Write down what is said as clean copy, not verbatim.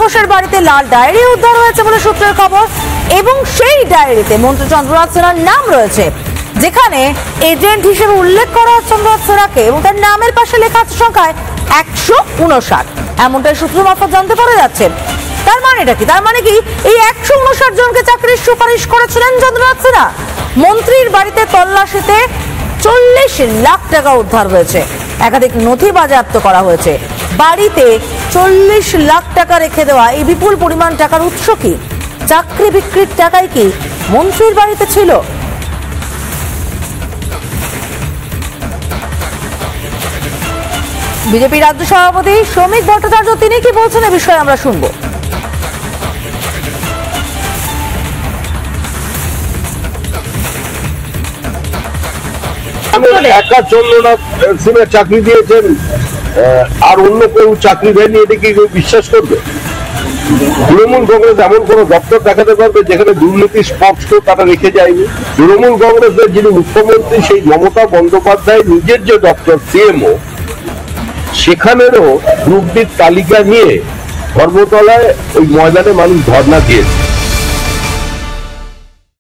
ঘোষের বাড়িতে লাল ডায়েরি উদ্ধার হয়েছে বলে সূত্রের খবর, এবং সেই ডায়েরিতে মন্ত্রী চন্দ্রনাথ সেনার নাম রয়েছে, যেখানে এজেন্ট হিসেবে উল্লেখ করা হয় চন্দ্রনাথ সেনাকে, এবং তার নামের পাশে লেখা আছে সংখ্যায় 159। এমনটাই সূত্র মারফত জানতে পারা যাচ্ছে। তার মানেটা কি? তার মানে কি এই 159 জনকে চাকরির সুপারিশ করেছিলেন চন্দ্রনাথ সেনা? মন্ত্রীর বাড়িতে তল্লাশিতে 40 লাখ টাকা উদ্ধার হয়েছে, একাধিক নথি বাজেয়াপ্ত করা হয়েছে। বাড়িতে 40 লাখ টাকা রেখে দেওয়া এই বিপুল পরিমাণ টাকার উৎস কি? চাকরি বিক্রির টাকাই কি মন্ত্রীর বাড়িতে ছিল? বিজেপি রাজ্য সভাপতি শ্রমিক ভট্টাচার্য তিনি কি বলছেন এ বিষয়ে আমরা শুনবো। একা চন্দ্রনাথ সিংহ চাকরি দিয়েছেন আর অন্য কেউ চাকরি দেয়নি, এটা কি কেউ বিশ্বাস করবে? তৃণমূল কংগ্রেস এমন কোন দপ্তর দেখাতে পারবে যেখানে দুর্নীতি স্পষ্ট তারা রেখে যায়নি? তৃণমূল কংগ্রেসের যিনি মুখ্যমন্ত্রী সেই মমতা বন্দ্যোপাধ্যায় নিজের যে দপ্তর সিএমও, সেখানেরও গ্রুপ ডির তালিকা নিয়ে ধর্মতলায় ওই ময়দানে মানুষ ধর্ণা দিয়েছে।